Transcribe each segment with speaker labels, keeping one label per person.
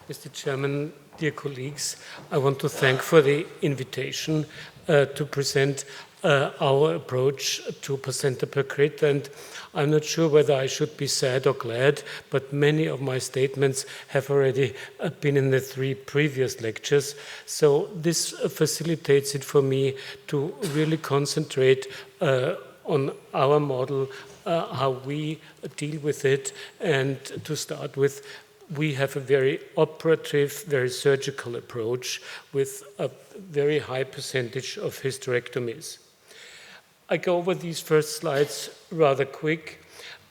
Speaker 1: Mr. Chairman, dear colleagues, I want to thank for the invitation to present our approach to placenta per crit. And I'm not sure whether I should be sad or glad, but many of my statements have already been in the 3 previous lectures. So this facilitates it for me to really concentrate on our model, how we deal with it. And to start with, we have a very operative, very surgical approach with a very high percentage of hysterectomies. I go over these first slides rather quick.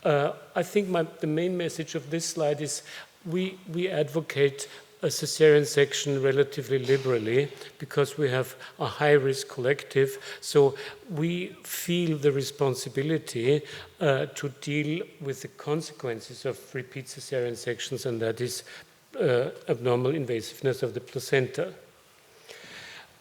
Speaker 1: I think the main message of this slide is we advocate a cesarean section relatively liberally because we have a high-risk collective. So we feel the responsibility to deal with the consequences of repeat cesarean sections, and that is abnormal invasiveness of the placenta.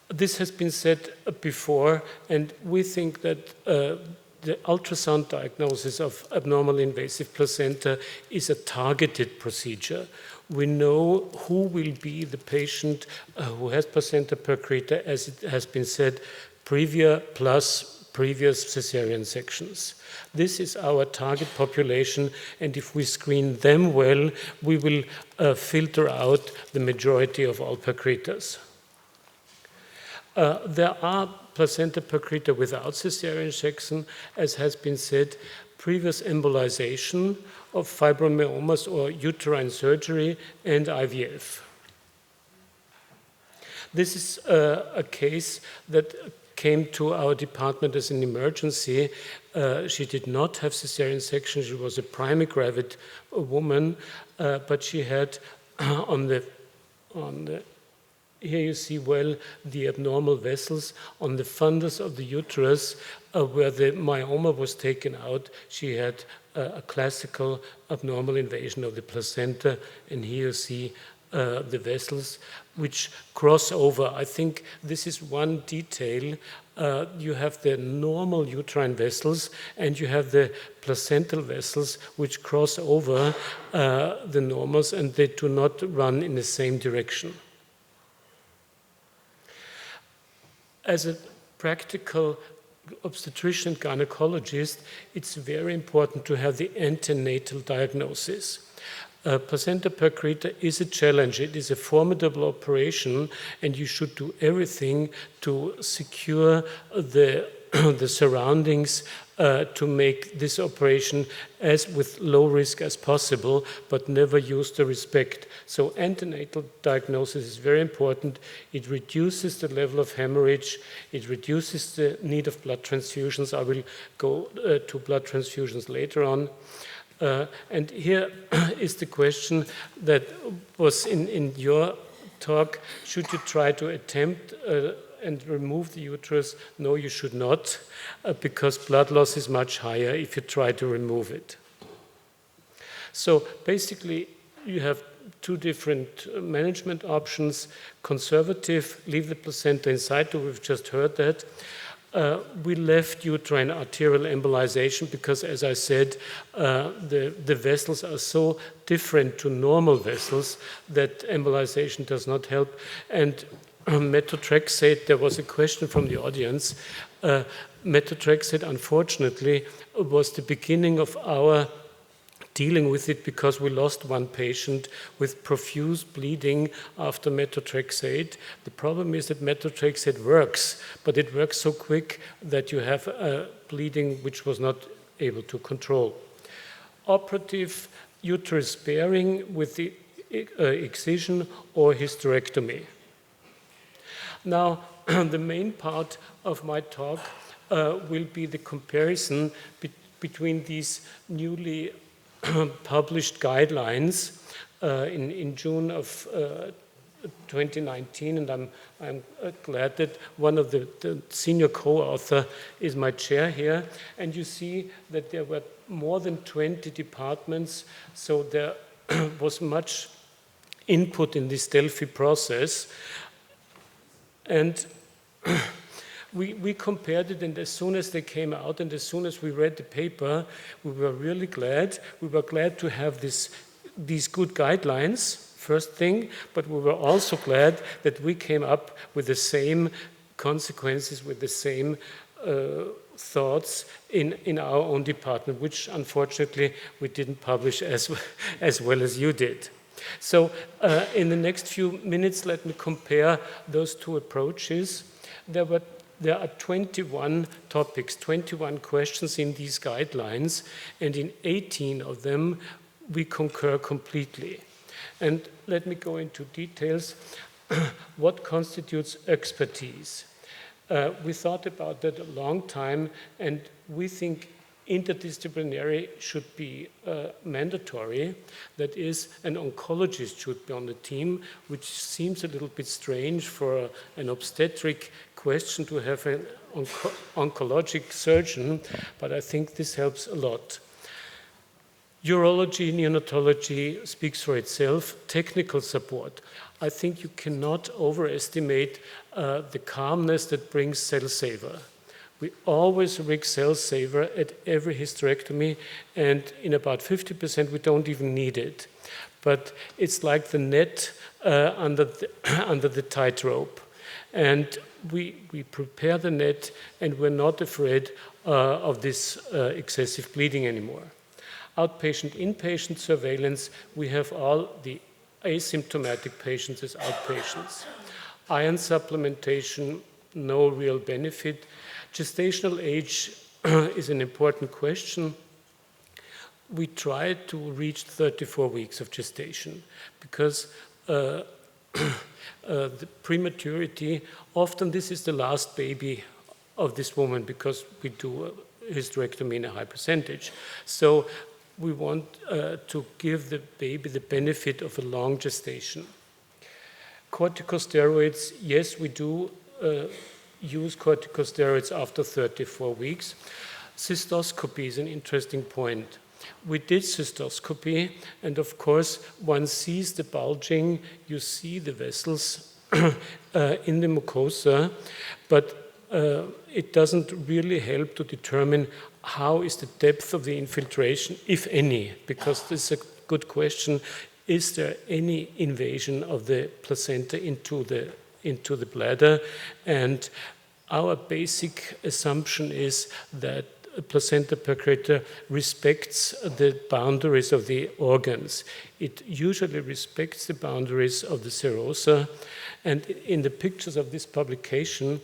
Speaker 1: This has been said before, and we think that the ultrasound diagnosis of abnormal invasive placenta is a targeted procedure. We know who will be the patient who has placenta percreta, as it has been said, previous cesarean sections. This is our target population, and if we screen them well, we will filter out the majority of all percretas. There are placenta percreta without cesarean section, as has been said, previous embolization of fibromyomas or uterine surgery and IVF. This is a case that came to our department as an emergency. She did not have cesarean section. She was a primigravid woman, but she had here you see well the abnormal vessels on the fundus of the uterus where the myoma was taken out. She had a classical abnormal invasion of the placenta, and here you see the vessels which cross over. I think this is one detail. You have the normal uterine vessels and you have the placental vessels which cross over the normals, and they do not run in the same direction. As a practical obstetrician and gynecologist, it's very important to have the antenatal diagnosis. Placenta percreta is a challenge. It is a formidable operation, and you should do everything to secure the surroundings to make this operation as with low risk as possible, but never use the respect. So antenatal diagnosis is very important. It reduces the level of hemorrhage. It reduces the need of blood transfusions. I will go to blood transfusions later on. And here is the question that was in your talk. Should you try to attempt and remove the uterus? No, you should not, because blood loss is much higher if you try to remove it. So basically, you have 2 different management options. Conservative, leave the placenta in situ, we've just heard that. We left uterine arterial embolization because, as I said, the vessels are so different to normal vessels that embolization does not help. And methotrexate, there was a question from the audience. Methotrexate, unfortunately, was the beginning of our dealing with it because we lost one patient with profuse bleeding after methotrexate. The problem is that methotrexate works, but it works so quick that you have a bleeding which was not able to control. Operative uterus sparing with the excision or hysterectomy. Now, the main part of my talk will be the comparison between these newly published guidelines in June of 2019, and I'm glad that one of the senior co-author is my chair here. And you see that there were more than 20 departments, so there was much input in this Delphi process. And we compared it, and as soon as they came out and as soon as we read the paper, we were really glad. We were glad to have these good guidelines first thing, but we were also glad that we came up with the same consequences, with the same thoughts in our own department, which unfortunately we didn't publish as well as you did. So in the next few minutes, let me compare those two approaches. There are 21 topics, 21 questions in these guidelines, and in 18 of them we concur completely. And let me go into details. What constitutes expertise? We thought about that a long time, and we think interdisciplinary should be mandatory. That is, an oncologist should be on the team, which seems a little bit strange for an obstetric question to have an oncologic surgeon, but I think this helps a lot. Urology, neonatology speaks for itself. Technical support. I think you cannot overestimate the calmness that brings Cell Saver. We always rig Cell Saver at every hysterectomy, and in about 50% we don't even need it. But it's like the net under the tightrope. And we prepare the net, and we're not afraid of this excessive bleeding anymore. Outpatient, inpatient surveillance, we have all the asymptomatic patients as outpatients. Iron supplementation, no real benefit. Gestational age is an important question. We try to reach 34 weeks of gestation because the prematurity, often this is the last baby of this woman because we do a hysterectomy in a high percentage. So we want to give the baby the benefit of a long gestation. Corticosteroids, yes, we do use corticosteroids after 34 weeks. Cystoscopy is an interesting point. We did cystoscopy, and of course, one sees the bulging, you see the vessels in the mucosa, but it doesn't really help to determine how is the depth of the infiltration, if any, because this is a good question. Is there any invasion of the placenta into the bladder? And our basic assumption is that placenta percreta respects the boundaries of the organs. It usually respects the boundaries of the serosa. And in the pictures of this publication,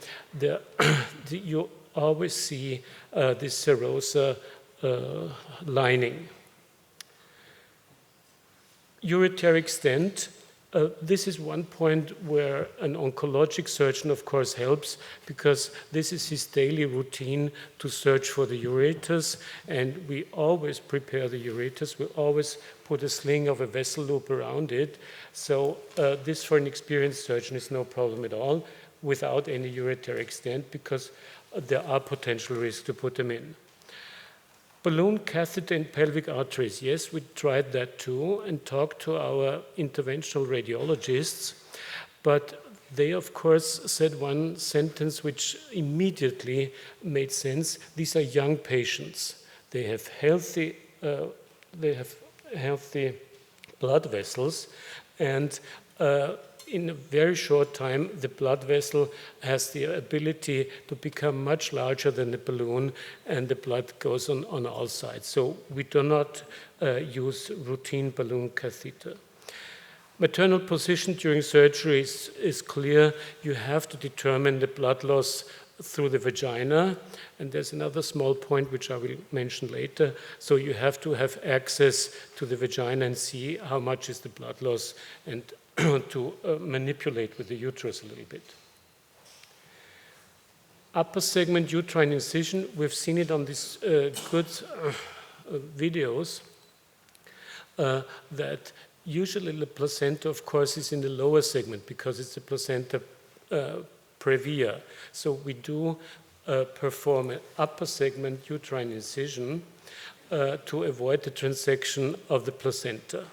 Speaker 1: you always see this serosa lining. Ureteric stent, this is one point where an oncologic surgeon, of course, helps because this is his daily routine to search for the ureters, and we always prepare the ureters. We always put a sling of a vessel loop around it. So this, for an experienced surgeon, is no problem at all without any ureteric stent because there are potential risks to put them in. Balloon catheter in pelvic arteries, yes, we tried that too and talked to our interventional radiologists, but they, of course, said one sentence which immediately made sense. These are young patients. They have healthy blood vessels, and in a very short time, the blood vessel has the ability to become much larger than the balloon, and the blood goes on all sides. So we do not use routine balloon catheter. Maternal position during surgery is clear. You have to determine the blood loss through the vagina, and there's another small point which I will mention later. So you have to have access to the vagina and see how much is the blood loss and to manipulate with the uterus a little bit. Upper segment uterine incision, we've seen it on these good videos that usually the placenta, of course, is in the lower segment because it's the placenta previa. So we do perform an upper segment uterine incision to avoid the transection of the placenta.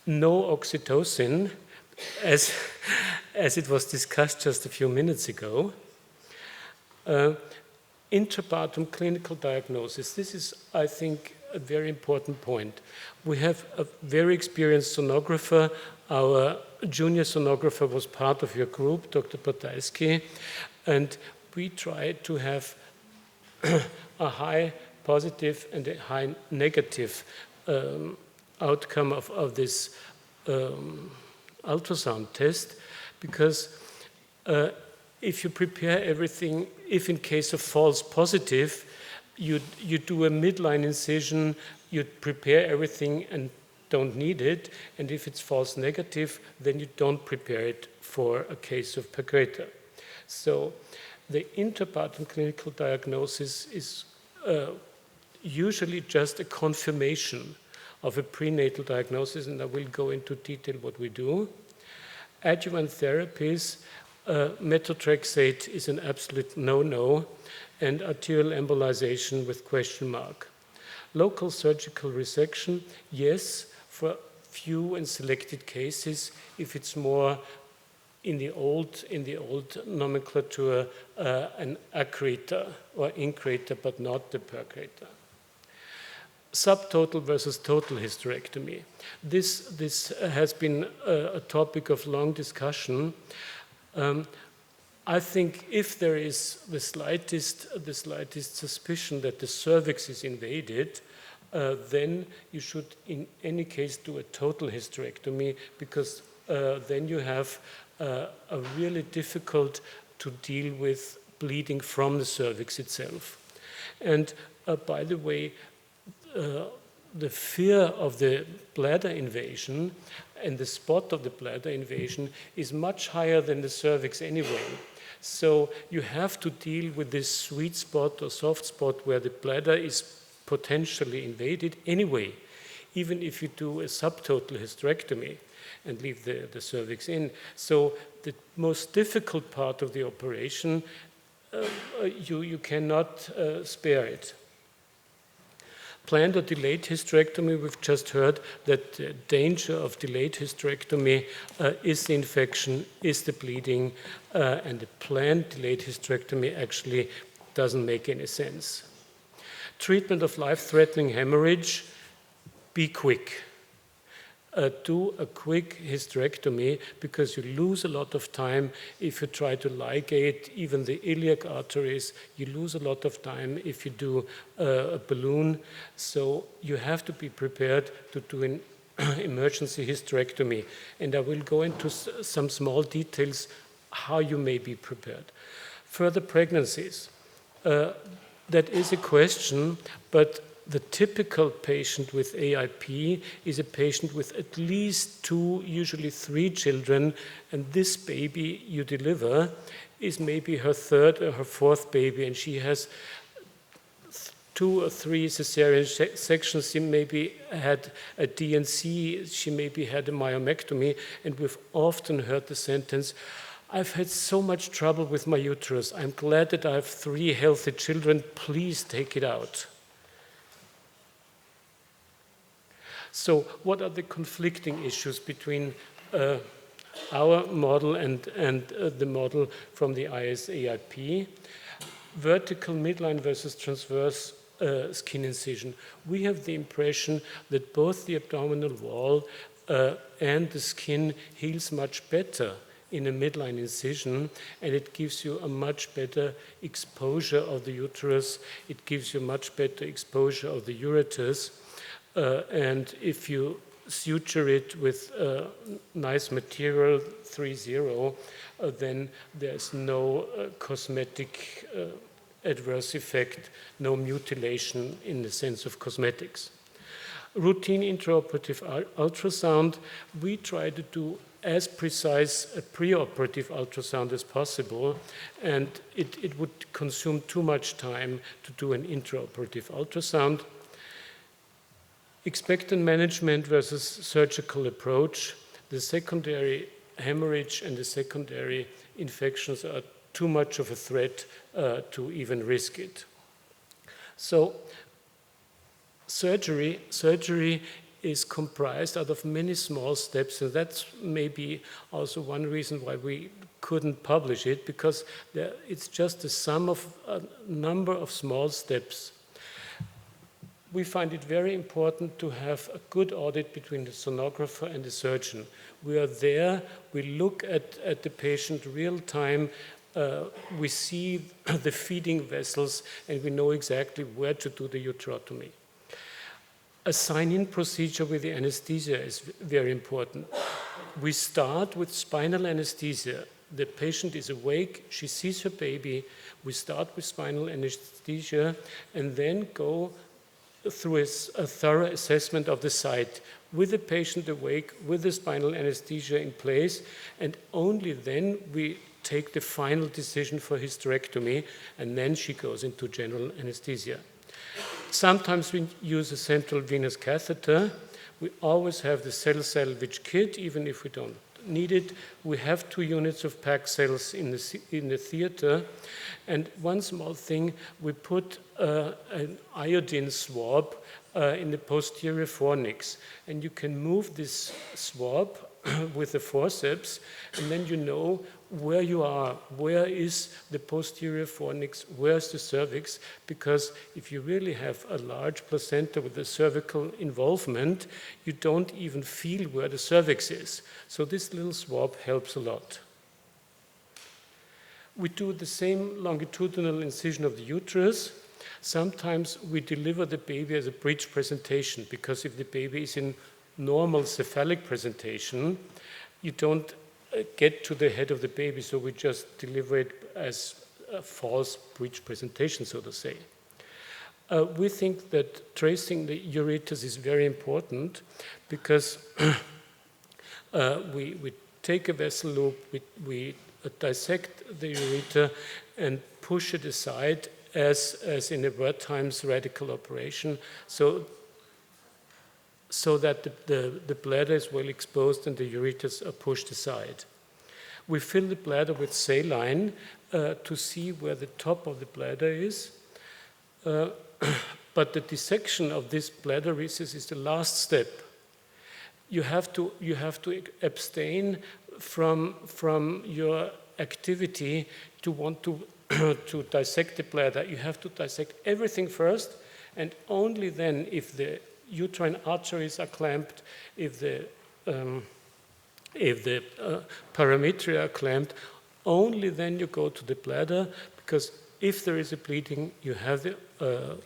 Speaker 1: No oxytocin, as it was discussed just a few minutes ago. Intrapartum clinical diagnosis. This is, I think, a very important point. We have a very experienced sonographer. Our junior sonographer was part of your group, Dr. Bataisky, and we tried to have a high positive and a high negative outcome of this ultrasound test, because if you prepare everything, if in case of false positive, you do a midline incision, you prepare everything and don't need it, and if it's false negative, then you don't prepare it for a case of percreta. So the interpartum clinical diagnosis is usually just a confirmation of a prenatal diagnosis, and I will go into detail what we do. Adjuvant therapies, methotrexate is an absolute no-no, and arterial embolization with question mark. Local surgical resection, yes, for few and selected cases, if it's more in the old nomenclature, an accreta or increta, but not the percreta. Subtotal versus total hysterectomy. This has been a topic of long discussion. I think if there is the slightest suspicion that the cervix is invaded, then you should in any case do a total hysterectomy, because then you have a really difficult to deal with bleeding from the cervix itself. And by the way, the fear of the bladder invasion and the spot of the bladder invasion is much higher than the cervix anyway. So you have to deal with this sweet spot or soft spot where the bladder is potentially invaded anyway, even if you do a subtotal hysterectomy and leave the cervix in. So the most difficult part of the operation, you cannot spare it. Planned or delayed hysterectomy, we've just heard that the danger of delayed hysterectomy is the infection, is the bleeding, and the planned delayed hysterectomy actually doesn't make any sense. Treatment of life-threatening hemorrhage, be quick. Do a quick hysterectomy, because you lose a lot of time if you try to ligate even the iliac arteries. You lose a lot of time if you do a balloon. So you have to be prepared to do an emergency hysterectomy. And I will go into some small details how you may be prepared. Further pregnancies. That is a question, but the typical patient with AIP is a patient with at least 2, usually 3 children, and this baby you deliver is maybe her 3rd or her 4th baby, and she has 2 or 3 cesarean sections. She maybe had a DNC, she maybe had a myomectomy, and we've often heard the sentence, "I've had so much trouble with my uterus. I'm glad that I have 3 healthy children. Please take it out." So what are the conflicting issues between our model and the model from the ISAIP? Vertical midline versus transverse skin incision. We have the impression that both the abdominal wall and the skin heals much better in a midline incision, and it gives you a much better exposure of the uterus. It gives you much better exposure of the ureters. And if you suture it with nice material, 3-0, then there's no cosmetic adverse effect, no mutilation in the sense of cosmetics. Routine intraoperative ultrasound, we try to do as precise a preoperative ultrasound as possible, and it would consume too much time to do an intraoperative ultrasound. Expectant management versus surgical approach. The secondary hemorrhage and the secondary infections are too much of a threat to even risk it. So surgery is comprised out of many small steps, and that's maybe also one reason why we couldn't publish it, because it's just the sum of a number of small steps. we find it very important to have a good audit between the sonographer and the surgeon. We are there, we look at the patient real time, we see the feeding vessels, and we know exactly where to do the uterotomy. A sign-in procedure with the anesthesia is very important. We start with spinal anesthesia. The patient is awake, she sees her baby, we start with spinal anesthesia, and then go through a thorough assessment of the site with the patient awake, with the spinal anesthesia in place, and only then we take the final decision for hysterectomy, and then she goes into general anesthesia. Sometimes we use a central venous catheter. We always have the cell salvage kit, even if we don't need it. We have 2 units of packed cells in the theater. And one small thing, we put an iodine swab in the posterior fornix. And you can move this swab with the forceps, and then you know where you are, where is the posterior fornix, where's the cervix, because if you really have a large placenta with a cervical involvement, you don't even feel where the cervix is. So this little swab helps a lot. We do the same longitudinal incision of the uterus. Sometimes we deliver the baby as a breech presentation, because if the baby is in normal cephalic presentation, you don't get to the head of the baby, so we just deliver it as a false breech presentation, so to say. We think that tracing the ureters is very important because we take a vessel loop, we dissect the ureter and push it aside as in a Wertheim's radical operation, so that the bladder is well exposed and the ureters are pushed aside. We fill the bladder with saline to see where the top of the bladder is, but the dissection of this bladder recess is the last step. You have to abstain from your activity to want to to dissect the bladder. You have to dissect everything first, and only then, if the uterine arteries are clamped, if the parametria are clamped, only then you go to the bladder, because if there is a bleeding, you have the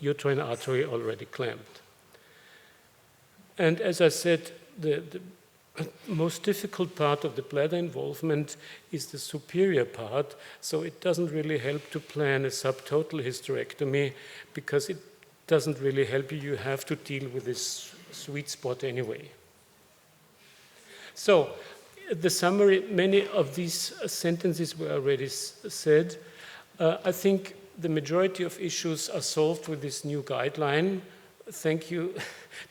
Speaker 1: uterine artery already clamped. And as I said, the most difficult part of the bladder involvement is the superior part, so it doesn't really help to plan a subtotal hysterectomy, because it doesn't really help you. You have to deal with this sweet spot anyway. So, the summary, many of these sentences were already said. I think the majority of issues are solved with this new guideline. Thank you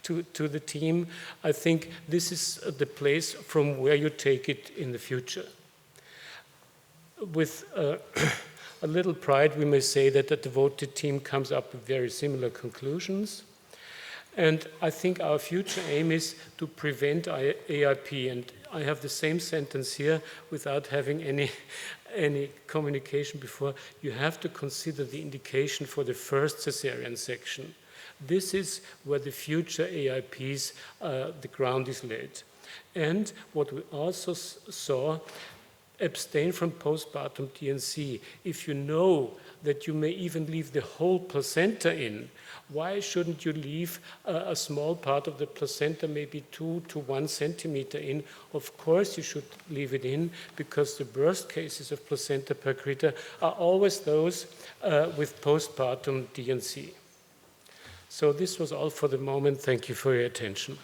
Speaker 1: to the team. I think this is the place from where you take it in the future. With a little pride, we may say that the devoted team comes up with very similar conclusions. And I think our future aim is to prevent AIP. And I have the same sentence here without having any communication before. You have to consider the indication for the first cesarean section. This is where the future AIPs, the ground is laid. And what we also saw, abstain from postpartum DNC. If you know that you may even leave the whole placenta in, why shouldn't you leave a small part of the placenta, maybe 2 to 1 centimeter in? Of course you should leave it in, because the worst cases of placenta percreta are always those with postpartum DNC. So this was all for the moment. Thank you for your attention.